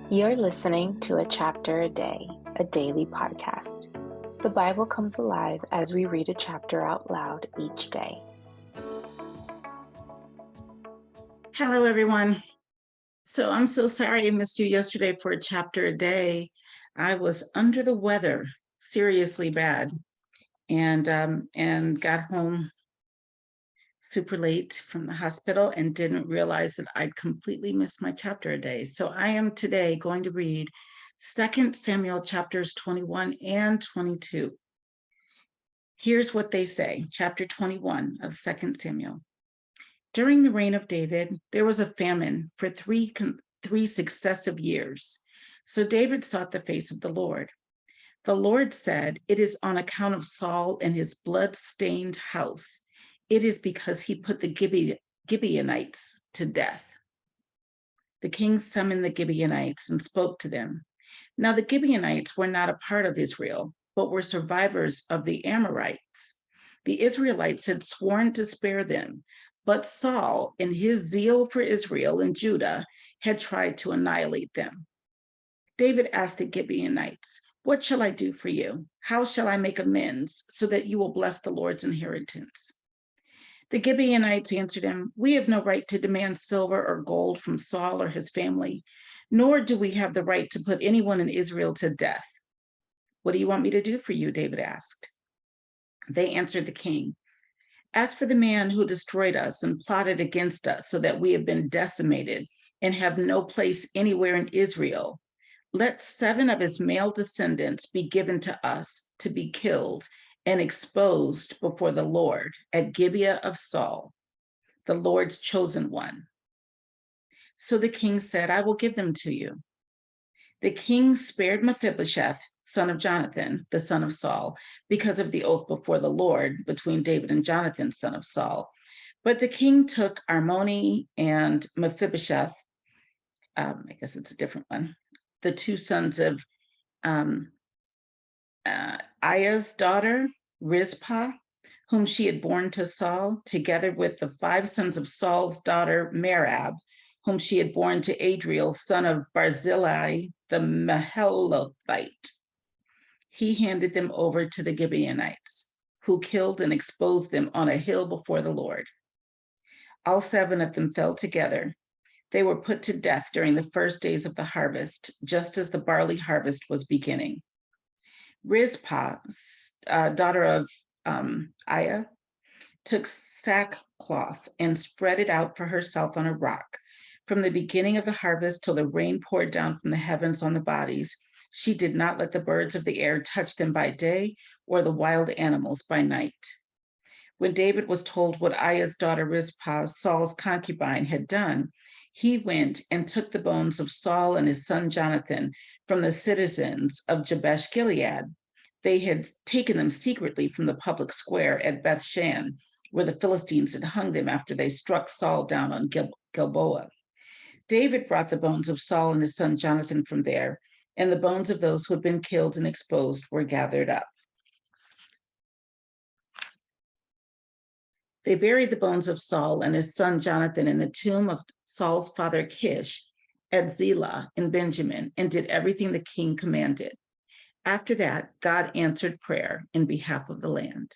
You're listening to A Chapter a Day, a daily podcast. The Bible comes alive as we read a chapter out loud each day. Hello, everyone. So I'm so sorry I missed you yesterday for a chapter a day. I was under the weather, seriously bad, and got home super late from the hospital and didn't realize that I'd completely missed my chapter a day. So I am today going to read 2 Samuel chapters 21 and 22. Here's what they say, chapter 21 of 2 Samuel. During the reign of David, there was a famine for three successive years. So David sought the face of the Lord. The Lord said, "It is on account of Saul and his blood-stained house. It is because he put the Gibeonites to death." The king summoned the Gibeonites and spoke to them. Now the Gibeonites were not a part of Israel, but were survivors of the Amorites. The Israelites had sworn to spare them, but Saul, in his zeal for Israel and Judah, had tried to annihilate them. David asked the Gibeonites, "What shall I do for you? How shall I make amends so that you will bless the Lord's inheritance?" The Gibeonites answered him, "We have no right to demand silver or gold from Saul or his family, nor do we have the right to put anyone in Israel to death." "What do you want me to do for you?" David asked. They answered the king, "As for the man who destroyed us and plotted against us so that we have been decimated and have no place anywhere in Israel, let 7 of his male descendants be given to us to be killed and exposed before the Lord at Gibeah of Saul, the Lord's chosen one." So the king said, "I will give them to you." The king spared Mephibosheth, son of Jonathan, the son of Saul, because of the oath before the Lord between David and Jonathan, son of Saul. But the king took Armoni and Mephibosheth, I guess it's a different one, the 2 sons of Aiah's daughter, Rizpah, whom she had borne to Saul, together with the 5 sons of Saul's daughter, Merab, whom she had borne to Adriel, son of Barzillai, the Mahalathite. He handed them over to the Gibeonites, who killed and exposed them on a hill before the Lord. All 7 of them fell together. They were put to death during the first days of the harvest, just as the barley harvest was beginning. Rizpah, daughter of Aiah, took sackcloth and spread it out for herself on a rock. From the beginning of the harvest till the rain poured down from the heavens on the bodies, she did not let the birds of the air touch them by day or the wild animals by night. When David was told what Aiah's daughter Rizpah, Saul's concubine, had done, he went and took the bones of Saul and his son Jonathan from the citizens of Jabesh Gilead. They had taken them secretly from the public square at Bethshan, where the Philistines had hung them after they struck Saul down on Gilboa. David brought the bones of Saul and his son Jonathan from there, and the bones of those who had been killed and exposed were gathered up. They buried the bones of Saul and his son Jonathan in the tomb of Saul's father Kish at Zelah in Benjamin, and did everything the king commanded. After that, God answered prayer in behalf of the land.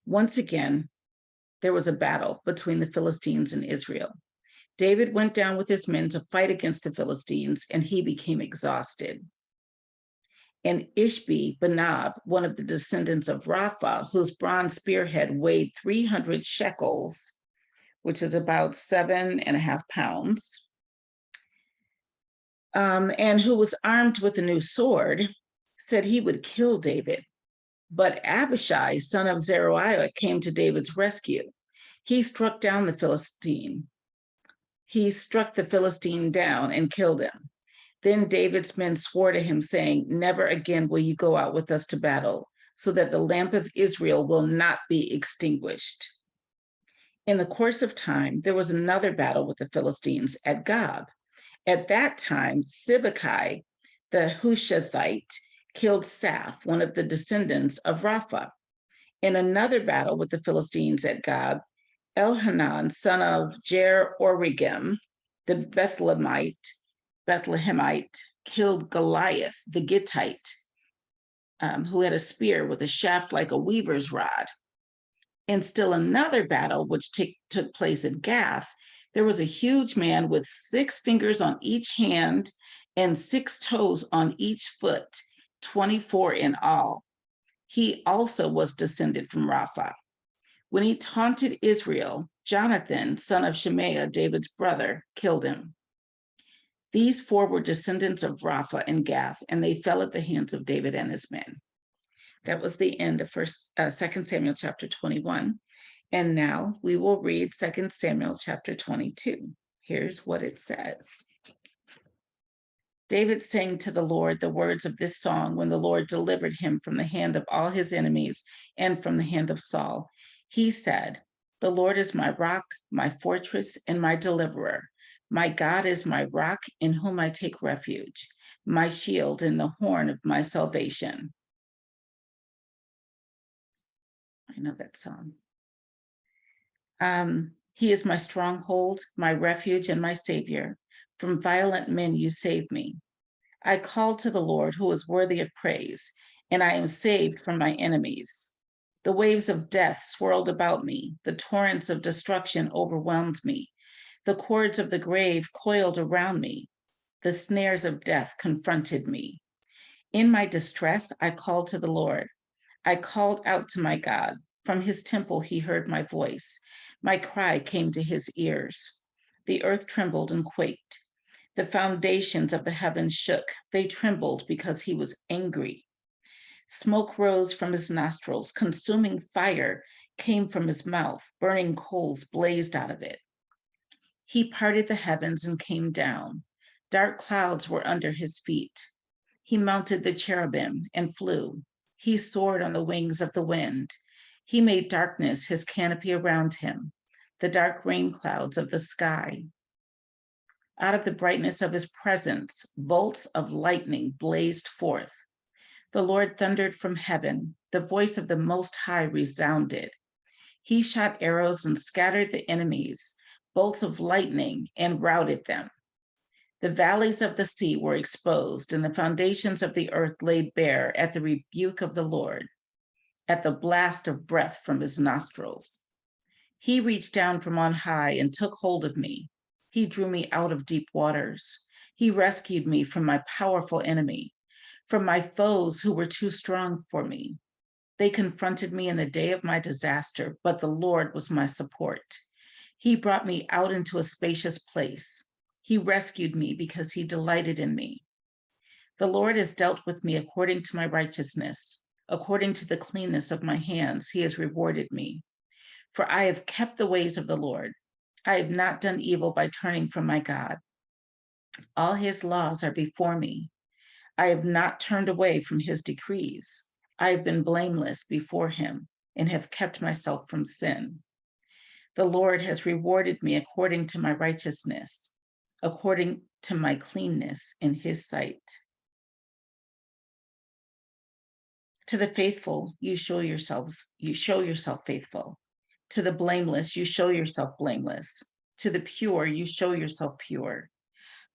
Once again, there was a battle between the Philistines and Israel. David went down with his men to fight against the Philistines, and he became exhausted. And Ishbi-Benob, one of the descendants of Rapha, whose bronze spearhead weighed 300 shekels, which is about 7.5 pounds, and who was armed with a new sword, said he would kill David. But Abishai, son of Zeruiah, came to David's rescue. He struck the Philistine down and killed him. Then David's men swore to him, saying, "Never again will you go out with us to battle, so that the lamp of Israel will not be extinguished." In the course of time, there was another battle with the Philistines at Gob. At that time, Sibbecai, the Hushathite, killed Saph, one of the descendants of Rapha. In another battle with the Philistines at Gob, Elhanan, son of Jer-Oregim, the Bethlehemite, Bethlehemite, killed Goliath, the Gittite, who had a spear with a shaft like a weaver's rod. In still another battle, which took place at Gath, there was a huge man with 6 fingers on each hand and 6 toes on each foot, 24 in all. He also was descended from Rapha. When he taunted Israel, Jonathan, son of Shemaiah, David's brother, killed him. These 4 were descendants of Rapha and Gath, and they fell at the hands of David and his men. That was the end of 2 Samuel chapter 21. And now we will read 2 Samuel chapter 22. Here's what it says. David sang to the Lord the words of this song when the Lord delivered him from the hand of all his enemies and from the hand of Saul. He said, "The Lord is my rock, my fortress, and my deliverer. My God is my rock in whom I take refuge, my shield and the horn of my salvation." I know that song. He is my stronghold, my refuge, and my savior. From violent men you save me. I called to the Lord, who is worthy of praise, and I am saved from my enemies. The waves of death swirled about me. The torrents of destruction overwhelmed me. The cords of the grave coiled around me. The snares of death confronted me. In my distress, I called to the Lord. I called out to my God. From his temple, he heard my voice. My cry came to his ears. The earth trembled and quaked. The foundations of the heavens shook. They trembled because he was angry. Smoke rose from his nostrils. Consuming fire came from his mouth. Burning coals blazed out of it. He parted the heavens and came down. Dark clouds were under his feet. He mounted the cherubim and flew. He soared on the wings of the wind. He made darkness his canopy around him, the dark rain clouds of the sky. Out of the brightness of his presence, bolts of lightning blazed forth. The Lord thundered from heaven. The voice of the Most High resounded. He shot arrows and scattered the enemies, bolts of lightning, and routed them. The valleys of the sea were exposed, and the foundations of the earth laid bare at the rebuke of the Lord, at the blast of breath from his nostrils. He reached down from on high and took hold of me. He drew me out of deep waters. He rescued me from my powerful enemy, from my foes who were too strong for me. They confronted me in the day of my disaster, but the Lord was my support. He brought me out into a spacious place. He rescued me because he delighted in me. The Lord has dealt with me according to my righteousness. According to the cleanness of my hands, he has rewarded me. For I have kept the ways of the Lord. I have not done evil by turning from my God. All his laws are before me. I have not turned away from his decrees. I have been blameless before him and have kept myself from sin. The Lord has rewarded me according to my righteousness, according to my cleanness in his sight. To the faithful, you show yourself faithful. To the blameless, you show yourself blameless. To the pure, you show yourself pure.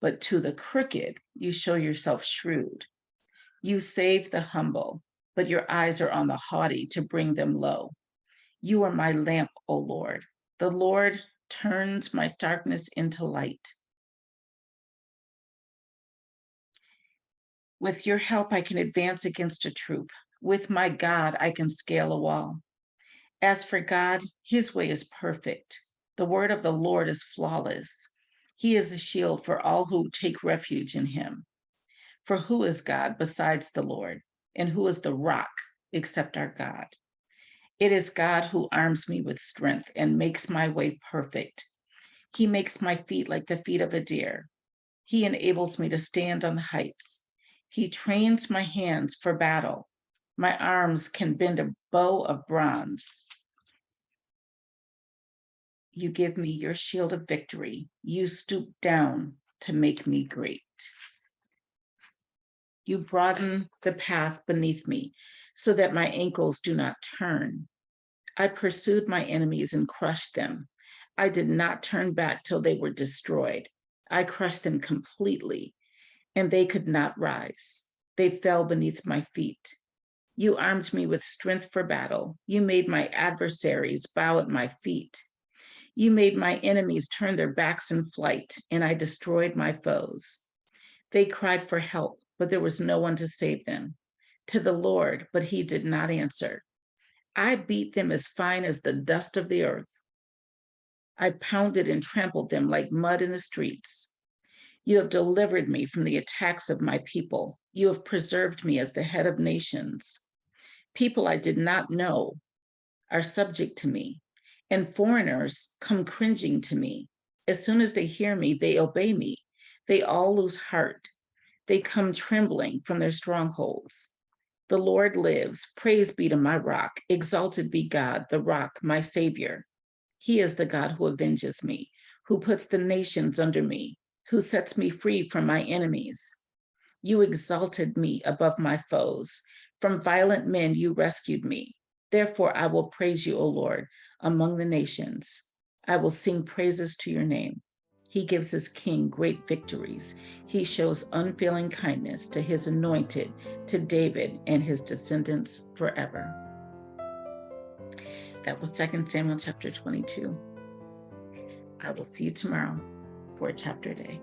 But to the crooked, you show yourself shrewd. You save the humble, but your eyes are on the haughty to bring them low. You are my lamp, O Lord. The Lord turns my darkness into light. With your help, I can advance against a troop. With my God, I can scale a wall. As for God, his way is perfect. The word of the Lord is flawless. He is a shield for all who take refuge in him. For who is God besides the Lord? And who is the rock except our God? It is God who arms me with strength and makes my way perfect. He makes my feet like the feet of a deer. He enables me to stand on the heights. He trains my hands for battle. My arms can bend a bow of bronze. You give me your shield of victory. You stoop down to make me great. You broaden the path beneath me so that my ankles do not turn. I pursued my enemies and crushed them. I did not turn back till they were destroyed. I crushed them completely. and they could not rise. They fell beneath my feet. You armed me with strength for battle. You made my adversaries bow at my feet. You made my enemies turn their backs in flight, and I destroyed my foes. They cried for help, but there was no one to save them. To the Lord, but he did not answer. I beat them as fine as the dust of the earth. I pounded and trampled them like mud in the streets. You have delivered me from the attacks of my people. You have preserved me as the head of nations. People I did not know are subject to me, and foreigners come cringing to me. As soon as they hear me, they obey me. They all lose heart. They come trembling from their strongholds. The Lord lives. Praise be to my rock. Exalted be God, the rock, my Savior. He is the God who avenges me, who puts the nations under me, who sets me free from my enemies. You exalted me above my foes. From violent men you rescued me. Therefore I will praise you, O Lord, among the nations. I will sing praises to your name. He gives his king great victories. He shows unfailing kindness to his anointed, to David and his descendants forever. That was 2 Samuel chapter 22. I will see you tomorrow for a chapter day.